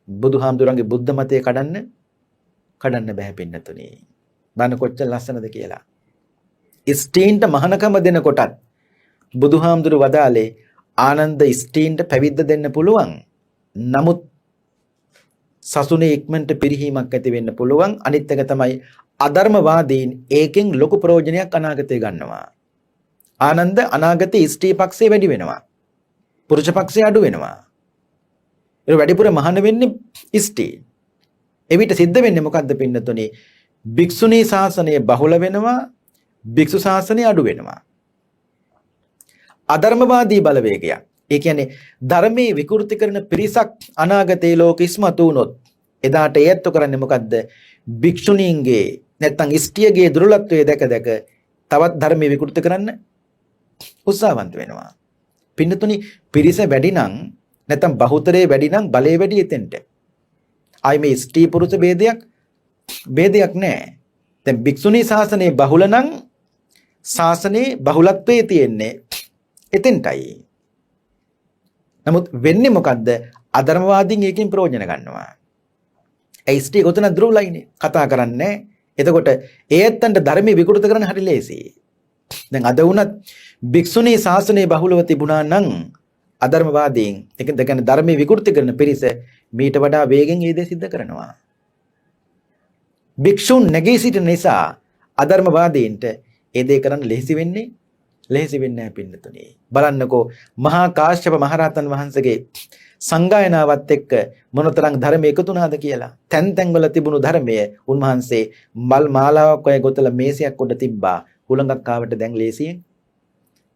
බුදුහාමුදුරන්ගේ බුද්ධ මතය කඩන්න බෑ පින්නතුනි. බලන්න කොච්චර ලස්සනද කියලා. ස්ත්‍රීන්ට මහානකම දෙන කොටත් බුදුහාමුදුරු වදාලේ ආනන්ද ස්ත්‍රීන්ට පැවිද්ද දෙන්න පුළුවන්. නමුත් සසුනේ ඉක්මනට පිරිහීමක් ඇති වෙන්න පුළුවන්. අනිත් එක තමයි අධර්මවාදීන් ඒකෙන් ලොකු ප්‍රයෝජනයක් අනාගතේ ගන්නවා. ආනන්ද අනාගතේ ස්ත්‍රී පක්ෂේ වැඩි වෙනවා. පුරුෂ පක්ෂේ අඩු වෙනවා. ඒ වැඩිපුර මහාන වෙන්නේ ස්ත්‍රී. එවිට සිද්ධ වෙන්නේ මොකද්ද පින්නතුනි? භික්ෂුණී ශාසනය බහුල වෙනවා, භික්ෂු ශාසනය අඩු වෙනවා. අධර්මවාදී බලවේගය. ඒ කියන්නේ ධර්මයේ විකෘති කරන පිරිසක් අනාගතයේ ලෝක ඉස්මතු වුණොත් එදාට ඒත්තු කරන්නේ මොකද්ද? භික්ෂුණීන්ගේ නැත්තම් ස්ත්‍රියගේ දුර්ලභත්වයේ දැක තවත් ධර්මයේ විකෘති කරන්න උත්සාහවන්ත වෙනවා. පින්නතුනි පිරිස වැඩි නම් නැත්තම් බහුතරයේ වැඩි නම් බලය වැඩි එතෙන්ට. ආයි මේ ස්ත්‍රී පුරුෂ ભેදයක් නැහැ. දැන් භික්ෂුණී ශාසනයේ බහුල නම් ශාසනයේ බහුලත්වයේ තියෙන්නේ එතෙන්ටයි. නමුත් වෙන්නේ මොකද්ද? අධර්මවාදීන් ඒකෙන් ප්‍රයෝජන ගන්නවා. ඒ ස්ත්‍රී කොතන දුර්ලයිනේ කතා කරන්නේ. එතකොට ඒත්තන්ට ධර්මයේ විකෘත කරන්න හරි ලේසි. දැන් අද වුණත් භික්ෂුණී ශාසනයේ බහුලව තිබුණා නම් අධර්මවාදීන් ඒක දෙකන ධර්මයේ විකෘති කරන පිරිස මීට වඩා වේගෙන් ඒ දේ සිද්ධ කරනවා. භික්ෂුන් නැගී සිටින නිසා අධර්මවාදීන්ට ඒ දේ කරන්න ලේසි වෙන්නේ නැහැ පින්නතුනි. බලන්නකෝ මහා කාශ්‍යප මහරහතන් වහන්සේගේ සංගායනාවත් එක්ක මොනතරම් ධර්මයේ එකතු වුණාද කියලා. තැන් වල තිබුණු ධර්මයේ උන්වහන්සේ මල් මාලාවක් ඔය ගොතලා මේසයක් උඩ තිබ්බා. හුලඟක් ආවට දැන් ලේසියෙන්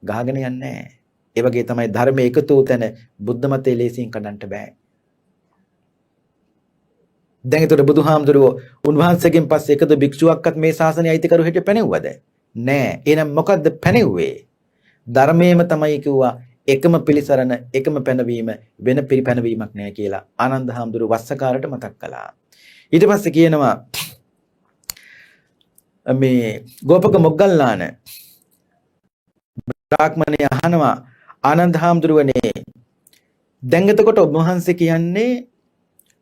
ගහගෙන යන්නේ නැහැ. ඒ වගේ තමයි ධර්මයේ එකතු වූ තැන බුද්ධ මතේ ලේසියෙන් කඩන්න බෑ. දැන් ඒතර බුදුහාමුදුරුවෝ උන්වහන්සේගෙන් පස්සේ එකද භික්ෂුවක්වත් මේ ශාසනය අයිතිකරු හිට පැනෙව්වද? නෑ. එහෙනම් මොකද්ද පැනෙව්වේ? ධර්මයේම තමයි කිව්වා එකම පිළිසරණ එකම පැනවීම වෙන පිළිපැනවීමක් නෑ කියලා ආනන්ද හාමුදුරුවෝ වස්සකාරට මතක් කළා. ඊට පස්සේ කියනවා මේ ගෝපක මොග්ගල්ලාන බ්‍රාහ්මණය අහනවා ආනන්ද හාමුදුරුවනේ දැන් එතකොට ඔබ වහන්සේ කියන්නේ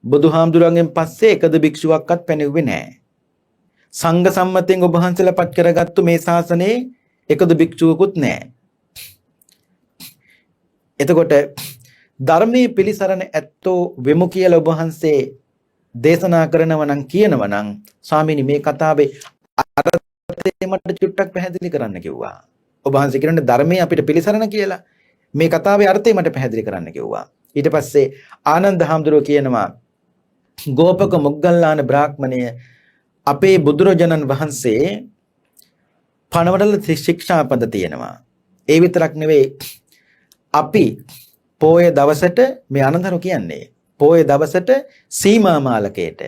බුදුහාමුදුරන්ගෙන් පස්සේ එකද භික්ෂුවක්වත් පැනෙව්වේ නැහැ. සංඝ සම්මතයෙන් ඔබ වහන්සේලා පත් කරගත්තු මේ ශාසනයේ එකද භික්ෂුවකුත් නැහැ. එතකොට ධර්මයේ පිළිසරණ ඇත්තෝ වෙමු කියලා ඔබ වහන්සේ දේශනා කරනවා නම් කියනවා නම් ස්වාමීනි මේ කතාවේ අර්ථය මට චුට්ටක් පැහැදිලි කරන්න කිව්වා. ඔබ වහන්සේ කියන්නේ ධර්මයේ අපිට පිළිසරණ කියලා. මේ කතාවේ අර්ථය මට පැහැදිලි කරන්න කිව්වා. ඊට පස්සේ ආනන්ද හාමුදුරුවෝ කියනවා ගෝපක මොග්ගල්ලාන බ්‍රාහ්මණය අපේ බුදුරජාණන් වහන්සේ පනවඩල ශික්ෂාපද තියෙනවා. ඒ විතරක් නෙවෙයි අපි පෝය දවසට මේ ආනන්දරු කියන්නේ පෝය දවසට සීමා මාලකයට.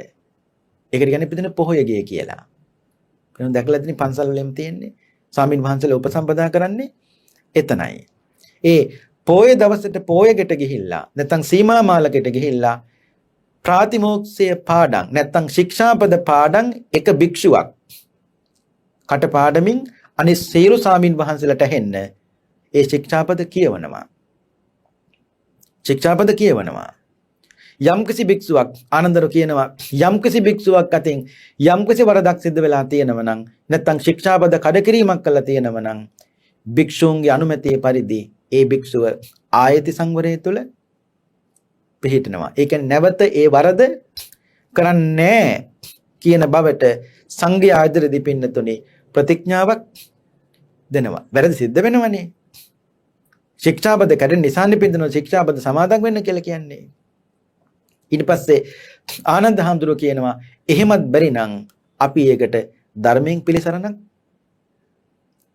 ඒකට කියන්නේ පිටින් පොහොය ගේ කියලා. වෙන දැකලා තියෙන පන්සල් වලෙම තියෙන්නේ. ස්වාමීන් වහන්සේලා උපසම්පදා කරන්නේ එතනයි. ඒ පෝය දවසට පෝයකට ගිහිල්ලා නැත්නම් සීමා මාලකයට ගිහිල්ලා ප්‍රාතිමෝක්ෂය පාඩම් නැත්නම් ශික්ෂාපද පාඩම් එක භික්ෂුවක් කටපාඩමින් අනිත් සියලු ස්වාමීන් වහන්සේලාට ඇහෙන්න ඒ ශික්ෂාපද කියවනවා. ශික්ෂාපද කියවනවා. යම්කිසි භික්ෂුවක් ආනන්දරු කියනවා යම්කිසි භික්ෂුවක් අතින් යම්කිසි වරදක් සිද්ධ වෙලා තියෙනවා නම් නැත්නම් ශික්ෂාපද කඩකිරීමක් කළා තියෙනවා නම් භික්ෂුන්ගේ අනුමැතිය පරිදි ඒ භික්ෂුව ආයති සංවරය තුළ පිළිහිටනවා. ඒ කියන්නේ නැවත ඒ වරද කරන්නේ කියන බවට සංඝයා ඉදිරියේදී පින්නතුනි ප්‍රතිඥාවක් දෙනවා. වැරදි සිද්ධ වෙනවනේ. ශික්ෂාපද කැඩෙන නිසානේ පින්නතුනි ශික්ෂාපද සමාදන් වෙන්න කියලා කියන්නේ. ඊට පස්සේ ආනන්ද හාමුදුරුවෝ කියනවා එහෙමත් බැරි නම් අපි ඒකට ධර්මයෙන්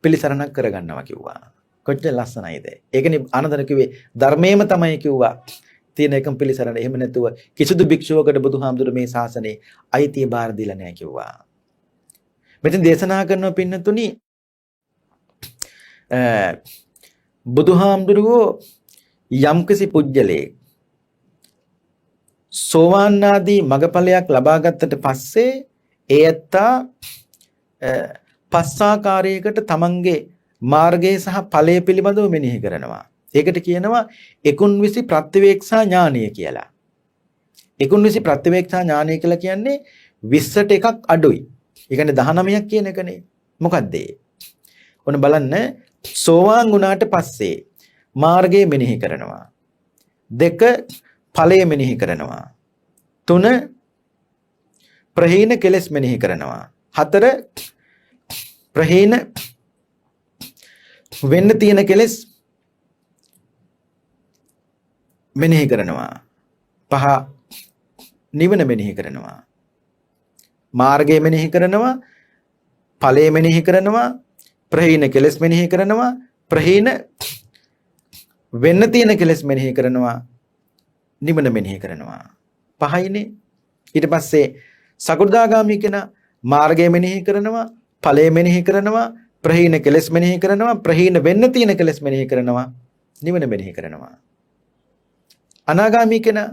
පිළිසරණක් කරගන්නවා කිව්වා. කොච්චර ලස්සනයිද? ඒකනේ ආනන්දර කිව්වේ ධර්මයේම තමයි කිව්වා. තියෙන එකම පිළිසරණ. එහෙම නැතුව කිසිදු භික්ෂුවකට බුදුහාමුදුරුවෝ මේ ශාසනයේ අයිතිය බාර දීලා නැහැ කිව්වා. මෙතෙන් දේශනා කරන පින්නතුනි බුදුහාමුදුරුවෝ යම්කිසි පුජ්‍යලේ සෝවාන් ආදී මගපලයක් ලබා ගත්තට පස්සේ ඒ ඇත්තා පස්සාකාරයකට තමන්ගේ මාර්ගය සහ ඵලය පිළිබඳව මෙනෙහි කරනවා. ඒකට කියනවා 19 ප්‍රත්‍යවේක්ෂා ඥානය කියලා. 19 ප්‍රත්‍යවේක්ෂා ඥානය කියලා කියන්නේ 20ට එකක් අඩුයි. ඒ කියන්නේ 19ක් කියන එකනේ. මොකද්ද ඒ? ඔන්න බලන්න සෝවාන් වුණාට පස්සේ මාර්ගය මෙනෙහි කරනවා. 2 ඵලය මෙනෙහි කරනවා. 3 ප්‍රහීන කෙලෙස් මෙනෙහි කරනවා. 4 ප්‍රහීන වෙන්න තියෙන කෙලෙස් මෙනෙහි කරනවා. 5 නිවන මෙනෙහි කරනවා. මාර්ගය මෙනෙහි කරනවා. ඵලය මෙනෙහි කරනවා. ප්‍රහීන කෙලෙස් මෙනෙහි කරනවා. ප්‍රහීන වෙන්න තියෙන කෙලෙස් මෙනෙහි කරනවා. නිවන මෙනෙහි කරනවා. 5යිනේ. ඊට පස්සේ සකෘදාගාමී කෙනා මාර්ගය මෙනෙහි කරනවා, ඵලය මෙනෙහි කරනවා, ප්‍රහීන කෙලෙස් මෙනෙහි කරනවා, ප්‍රහීන වෙන්න තියෙන කෙලෙස් මෙනෙහි කරනවා, නිවන මෙනෙහි කරනවා. අනාගාමී කෙනා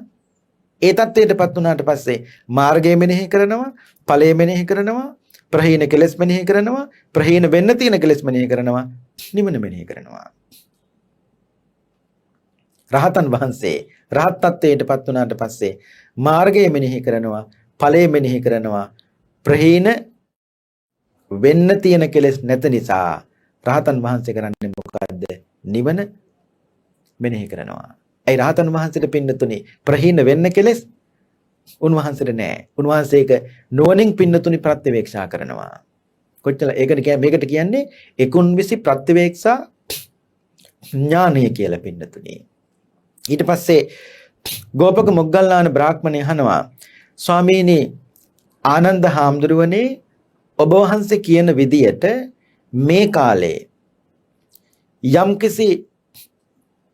ඒ தත්ත්වයටපත් වුණාට පස්සේ මාර්ගය මෙනෙහි කරනවා, ඵලය මෙනෙහි කරනවා, ප්‍රහීන කෙලෙස් මෙනෙහි කරනවා, ප්‍රහීන වෙන්න තියෙන කෙලෙස් මෙනෙහි කරනවා, නිවන මෙනෙහි කරනවා. රහතන් වහන්සේ රහත් ත්වයටපත් වුණාට පස්සේ මාර්ගය මෙනෙහි කරනවා, ඵලය මෙනෙහි කරනවා, ප්‍රහීන වෙන්න තියෙන කෙලෙස් නැත නිසා රහතන් වහන්සේ කරන්නේ මොකද්ද? නිවන මෙනෙහි කරනවා. ඒ රහතන් වහන්සේට පින්නතුනි ප්‍රහීන වෙන්න කෙලෙස් උන්වහන්සේට නෑ. උන්වහන්සේ ඒක නුවණින් පින්නතුනි ප්‍රත්‍යවේක්ෂා කරනවා. කොච්චර මේකට කියන්නේ 19 ප්‍රත්‍යවේක්ෂා ඥානය කියලා පින්නතුනි. ඊට පස්සේ ගෝපක මොග්ගල්ලාන බ්‍රාහ්මණය අහනවා ස්වාමීනි ආනන්ද හාමුදුරුවනේ ඔබ වහන්සේ කියන විදියට මේ කාලේ යම්කිසි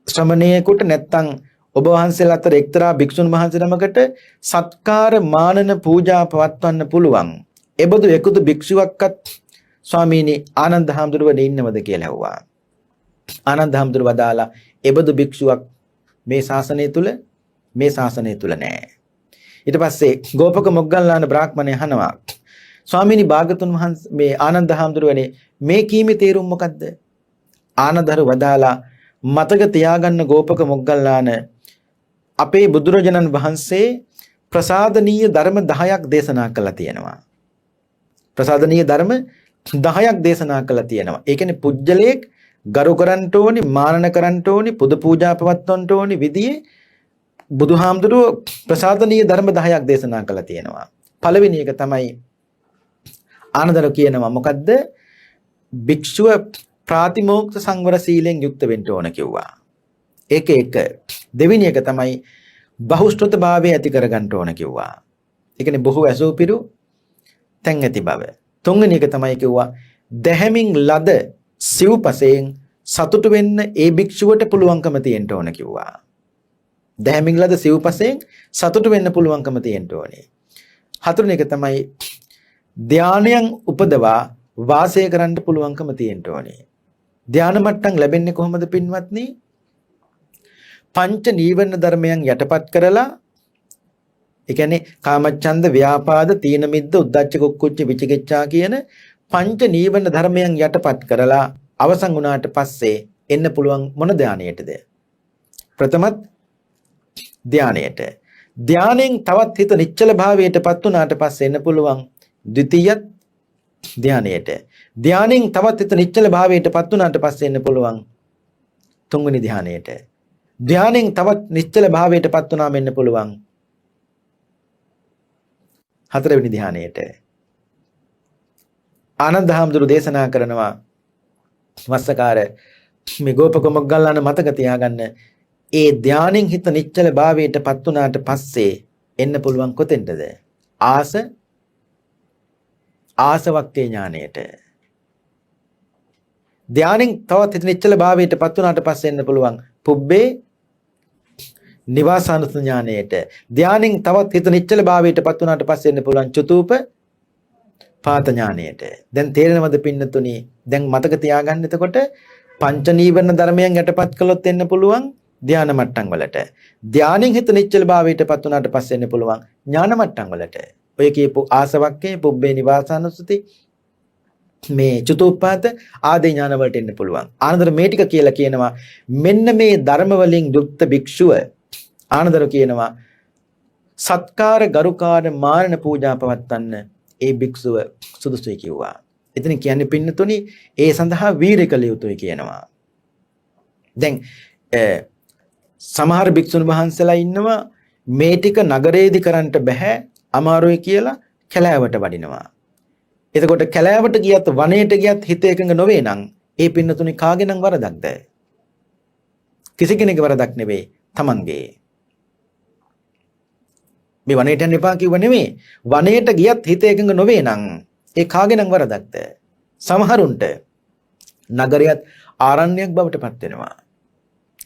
ශ්‍රමණයෙකුට නැත්තම් ඔබ වහන්සේලා අතර එක්තරා භික්ෂුන් වහන්සේ නමකට සත්කාර මානන පූජා පවත්වන්න පුළුවන්. එබඳු එකදු භික්ෂුවක්වත් ස්වාමීනි ආනන්ද හාමුදුරුවනේ ඉන්නවද කියලා ඇහුවා. ආනන්ද හාමුදුරුව වදාලා එබඳු භික්ෂුවක් මේ ශාසනය තුල නැහැ. ඊට පස්සේ ගෝපක මොග්ගල්ලාන බ්‍රාහ්මණය අහනවා ස්වාමීනි භාගතුන් වහන්සේ මේ ආනන්ද හාමුදුරුවනේ මේ කීමේ තේරුම මොකද්ද? ආනන්දහරු වදාලා මතක තියාගන්න ගෝපක මොග්ගල්ලාන අපේ බුදුරජාණන් වහන්සේ ප්‍රසාදනීය ධර්ම 10ක් දේශනා කළා තියෙනවා. ප්‍රසාදනීය ධර්ම 10ක් දේශනා කළා තියෙනවා. ඒ කියන්නේ පුජ්‍යලේක් ගරු කරන්න ඕනි, මානන කරන්න ඕනි, පුද පූජා පවත්වන්න ඕනි විදිහේ බුදුහාමුදුරුවෝ ප්‍රසාදනීය ධර්ම 10ක් දේශනා කළා තියෙනවා. පළවෙනි එක තමයි ආනන්දර කියනවා මොකද්ද? භික්ෂුව ප්‍රාතිමෝක්ෂ සංවර සීලෙන් යුක්ත වෙන්න ඕන කිව්වා. ඒක එක. දෙවෙනි එක තමයි බහුශ්‍රත භාවය ඇති කරගන්න ඕන කිව්වා. ඒ කියන්නේ බොහෝ ඇසූපිරු තැන් ඇති බව. තුන්වෙනි එක තමයි කිව්වා දැහැමින් ලද සිව්පසයෙන් සතුටු වෙන්න ඒ භික්ෂුවට පුළුවන්කම තියෙන්න ඕන කිව්වා. දැහැමින් ලද සිව්පසෙන් සතුටු වෙන්න පුළුවන්කම තියෙන්න ඕනේ. හතුරුන එක තමයි ධානයන් උපදවා වාසය කරන්න පුළුවන්කම තියෙන්න ඕනේ. ධාන මට්ටම් ලැබෙන්නේ කොහොමද පින්වත්නි? පංච නීවරණ ධර්මයන් යටපත් කරලා, ඒ කියන්නේ කාමච්ඡන්ද, ව්‍යාපාද, තීන මිද්ද, උද්ධච්ච කුක්කුච්ච විචිකිච්ඡා කියන පංච නීවරණ ධර්මයන් යටපත් කරලා අවසන් වුණාට පස්සේ එන්න පුළුවන් මොන ධානයටද? ප්‍රථමත් ධානයට. ධානයෙන් තවත් හිත නිශ්චල භාවයටපත් වුණාට පස්සේ එන්න පුළුවන් ද්විතීය ධානයට. ධානයෙන් තවත් හිත නිශ්චල භාවයටපත් වුණාට පස්සේ එන්න පුළුවන් තුන්වෙනි ධානයට. ධානයෙන් තවත් නිශ්චල භාවයටපත් වුණාම එන්න පුළුවන් හතරවෙනි ධානයට. ආනන්ද හාමුදුරු දේශනා කරනවා වස්සකාර මේ ගෝපක මොග්ගල්ලාන මතක තියාගන්න, ඒ ධානයෙන් හිත නිශ්චල භාවයටපත් වුණාට පස්සේ එන්න පුළුවන් කොතෙන්ද? ආසවක්ඛේ ඥානයට. ධානයෙන් තවත් හිත නිශ්චල භාවයටපත් වුණාට පස්සේ එන්න පුළුවන් පුබ්බේ නිවාසානුස ඥානයට. ධානයෙන් තවත් හිත නිශ්චල භාවයටපත් වුණාට පස්සේ එන්න පුළුවන් චතුූප පාත ඥානයට. දැන් තේරෙනවද පින්නතුනි? දැන් මතක තියාගන්න. එතකොට පංච නීවරණ ධර්මයන් යටපත් කළොත් එන්න පුළුවන් ධාන මට්ටම් වලට. ධානයෙන් හිත නිශ්චල භාවයටපත් වුණාට පස්සේ එන්න පුළුවන් ඥාන මට්ටම් වලට. ඔය කියපු ආසවක්ඛේ, පුබ්බේ නිවාසානුසති, මේ චතුප්පාත ආදී ඥාන වලට එන්න පුළුවන්. ආනන්දර මේ ටික කියලා කියනවා මෙන්න මේ ධර්ම වලින් යුක්ත භික්ෂුව ආනන්දර කියනවා සත්කාර ගරුකාර මාරණ පූජා පවත්වන්න ඒ භික්ෂුව සුදුසුයි කිව්වා. එතන කියන්නේ පින්නතුනි ඒ සඳහා වීරිය කළ යුතුයි කියනවා. දැන් සමහර භික්ෂුන් වහන්සේලා ඉන්නවා මේ ටික නගරේදී කරන්න බෑ අමාරුයි කියලා කැලෑවට වඩිනවා. එතකොට කැලෑවට ගියත් වනයේට ගියත් හිත එකඟ නොවේ නම් ඒ පින්නතුනි කාගෙනම් වරදක්ද? කිසි කෙනෙකුගේ වරදක් නෙවෙයි, තමන්ගේ. මේ වනයේට යන්න එපා කිව්ව නෙවෙයි. වනයේට ගියත් හිත එකඟ නොවේ නම් ඒ කාගෙනම් වරදක්ද? සමහරුන්ට නගරයත් ආරණ්‍යයක් බවට පත් වෙනවා.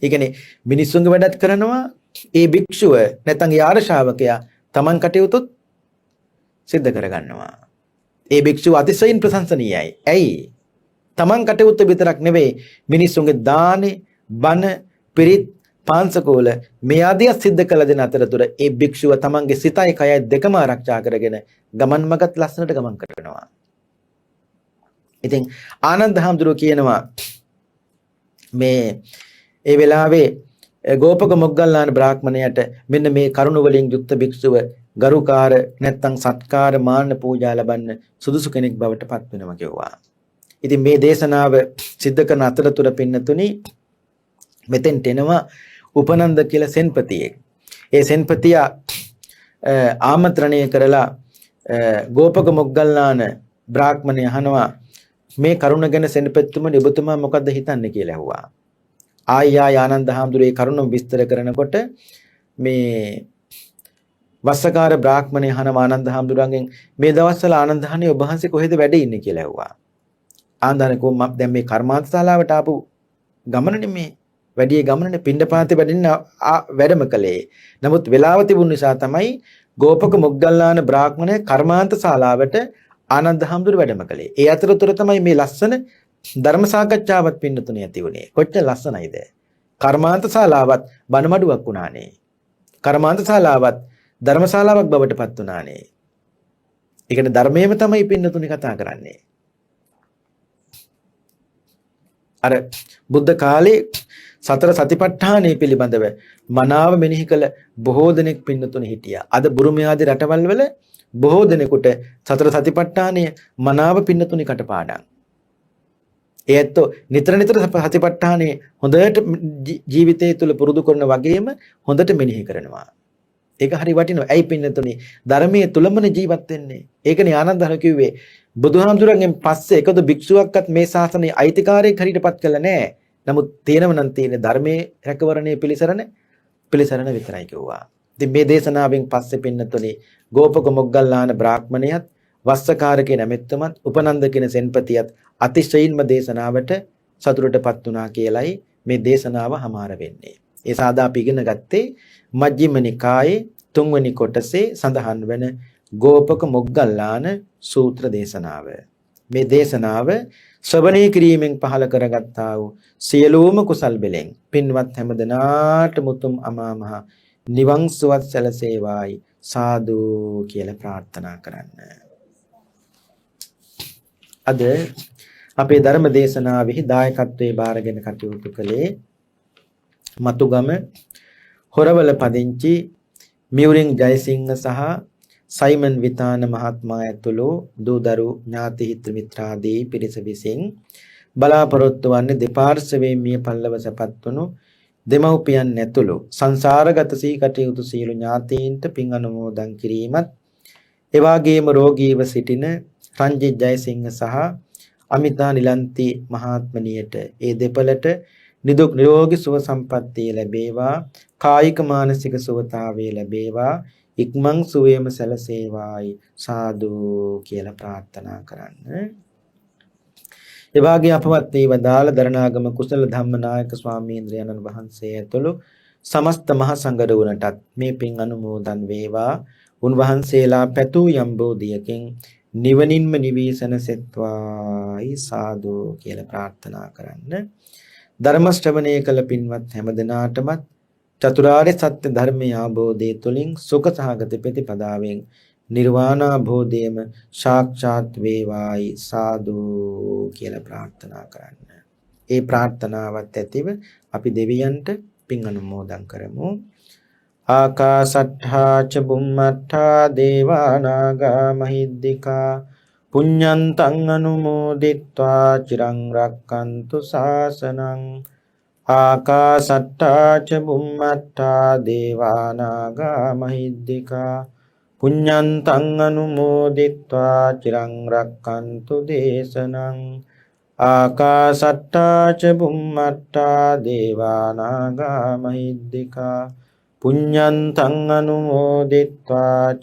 ඒ කියන්නේ මිනිස්සුන්ගේ වැඩත් කරනවා ඒ භික්ෂුව නැත්නම් ඒ ආර්ය ශ්‍රාවකයා තමන් කටයුතුත් සිද්ධ කරගන්නවා. ඒ භික්ෂුව අතිශයින් ප්‍රශංසනීයයි. ඇයි? තමන් කටයුත්ත විතරක් නෙවෙයි මිනිස්සුන්ගේ දානේ, බණ, පිරිත්, පාංශකෝල මේ ආදිය සිද්ධ කළ දෙන අතරතුර ඒ භික්ෂුව තමන්ගේ සිතයි කයයි දෙකම ආරක්ෂා කරගෙන ගමන් මගත් ලස්සනට ගමන් කරනවා. ඉතින් ආනන්ද හාමුදුරුවෝ කියනවා මේ ඒ වෙලාවේ ගෝපක මොග්ගල්ලාන බ්‍රාහ්මණයට මෙන්න මේ කරුණ වලින් යුක්ත භික්ෂුව ගරුකාර නැත්නම් සත්කාර මාන්න පූජා ලබන්න සුදුසු කෙනෙක් බවට පත් වෙනවා කිව්වා. ඉතින් මේ දේශනාව සිද්ධ කරන අතරතුර පින්නතුනි මෙතෙන්ට එනවා උපනන්ද කියලා සෙන්පතියෙක්. ඒ සෙන්පතියා ආමන්ත්‍රණය කරලා ගෝපක මොග්ගල්ලාන බ්‍රාහ්මණය අහනවා මේ කරුණ ගැන සෙන්පතිතුමනි ඔබතුමා මොකද්ද හිතන්නේ කියලා ඇහුවා. ආයි ආනන්ද හාමුදුරුවෝ ඒ කරුණ විස්තර කරනකොට මේ වස්සකාර බ්‍රාහ්මණය අහන ආනන්ද හාමුදුරුවන්ගෙන් මේ දවස්වල ආනන්ද හානේ ඔබ වහන්සේ කොහෙද වැඩ ඉන්නේ කියලා ඇහුවා. ආනන්දහානේ කොහොම දැන් මේ කර්මාන්ත ශාලාවට ආපු ගමනනේ මේ වැඩි ගමනනේ පිණ්ඩපාතේ වැඩින්න වැඩම කළේ. නමුත් වෙලාව තිබුණ නිසා තමයි ගෝපක මොග්ගල්ලාන බ්‍රාහ්මණය කර්මාන්ත ශාලාවට ආනන්ද හාමුදුරුවෝ වැඩම කළේ. ඒ අතරතුර තමයි මේ ලස්සන ධර්ම සාකච්ඡාවත් පින්නතුනේ ඇති වුණේ. කොච්චර ලස්සනයිද? කර්මාන්ත ශාලාවත් බණමඩුවක් වුණානේ. කර්මාන්ත ශාලාවත් ධර්මශාලාවක් බවට පත් වුණානේ. ඒ කියන්නේ ධර්මයේම තමයි පින්නතුනේ කතා කරන්නේ. අර බුද්ධ කාලේ සතර සතිපට්ඨානය පිළිබඳව මනාව මෙනෙහි කළ බොහෝ දෙනෙක් පින්නතුනේ හිටියා. අද බුරුමේ ආදී රටවල් වල බොහෝ දෙනෙකුට සතර සතිපට්ඨානය මනාව පින්නතුනේ කටපාඩම්. ඒත් නිතර නිතර සතිපට්ඨානය හොඳට ජීවිතය තුළ පුරුදු කරන වගේම හොඳට මෙනෙහි කරනවා. ඒක හරි වටිනවා. ඇයි පින්නතුනේ ධර්මයේ තුලමනේ ජීවත් වෙන්නේ. ඒකනේ ආනන්දහර කිව්වේ බුදුහාමුදුරන්ගෙන් පස්සේ එකදු භික්ෂුවක්වත් මේ ශාසනයේ අයිතිකාරයෙක් හරියටපත් කළා නෑ. නමුත් තේනව නම් තියෙන ධර්මයේ රැකවරණයේ පිළිසරණ විතරයි කිව්වා. ඉතින් මේ දේශනාවෙන් පස්සේ පින්නතුනේ ගෝපක මොග්ගල්ලාන බ්‍රාහ්මණයත් වස්සකාර කියන මෙත්තමත් උපනන්ද කියන සෙන්පතියත් අතිශයින්ම දේශනාවට සතුටටපත් වුණා කියලයි මේ දේශනාව හමාර වෙන්නේ. ඒ සාදා අපි ඉගෙන ගත්තේ මජ්ක්‍ධිම නිකායේ 3 වෙනි කොටසේ සඳහන් වන ගෝපක මොග්ගල්ලාන සූත්‍ර දේශනාව. මේ දේශනාව ශ්‍රවණය කිරීමෙන් පහළ කරගත්තා වූ සියලුම කුසල් බෙලෙන් පින්වත් හැමදෙනාට මුතුම් අමා මහ නිවන් සුවත් සැලසේවායි සාදු කියලා ප්‍රාර්ථනා කරන්න. අද අපේ ධර්ම දේශනාවෙහි දායකත්වයේ බාරගෙන කටයුතු කළේ මතුගම හොරවල පදිංචි මියුරින් ජයසිංහ සහ සයිමන් විතාන මහත්මයා ඇතුළු දූදරු ඥාති හිත මිත්‍රාදී පිරිස විසින් බලාපොරොත්තු වන්නේ දෙපාර්ශවයේ මිය පල්ලව සපත් වුණු දෙමව්පියන් ඇතුළු සංසාරගත සී කටයුතු සියලු ඥාතීන්ට පින් අනුමෝදන් කිරීමත් එවාගේම රෝගීව සිටින රංජිත් ජයසිංහ සහ අමිතා නිලන්ති මහත්මනියට ඒ දෙපළට නිදුක් නිරෝගී සුව සම්පන්නිය ලැබේවා කායික මානසික සුවතාවය ලැබේවා ඉක්මන් සුවයම සැලසේවායි සාදු කියලා ප්‍රාර්ථනා කරන්න. ඒ වාගේ අපවත් මේ වදාළ දරණාගම කුසල ධම්මනායක ස්වාමීන්ද්‍රයන්න් වහන්සේ ඇතුළු සමස්ත මහ සංඝරවණටත් මේ පින් අනුමෝදන් වේවා. උන්වහන්සේලා පැතූ යම් බෝධියකින් නිවනින්ම නිවීසන සෙත්වායි සාදු කියලා ප්‍රාර්ථනා කරන්න. ධර්ම ශ්‍රවණය කළ පින්වත් හැමදෙනාටමත් චතුරාර්ය සත්‍ය ධර්මයේ ආબોධය තුලින් සුඛ සහගත ප්‍රතිපදාවෙන් නිර්වාණ අවබෝධයම සාක්ෂාත් වේවායි සාදු කියලා ප්‍රාර්ථනා කරන්න. ඒ ප්‍රාර්ථනාවත් ඇතිව අපි දෙවියන්ට පින් අනුමෝදන් කරමු. ආකාසට්ඨා ච බුම්මට්ඨා දේවා නාග මහිද්దికා පුඤ්ඤන්තං අනුමෝදිත්වා චිරං රක්칸තු ශාසනං. ආකාසට්ඨා ච බුම්මට්ඨා දේවා නාග මහිද්దికා පුඤ්ඤන්තං අනුමෝදිත්වා චිරං රක්칸තු දේශනං. ආකාසට්ඨා ච බුම්මට්ඨා දේවා නාග මහිද්దికා පුඤ්ඤන්තං අනුමෝදිත්වා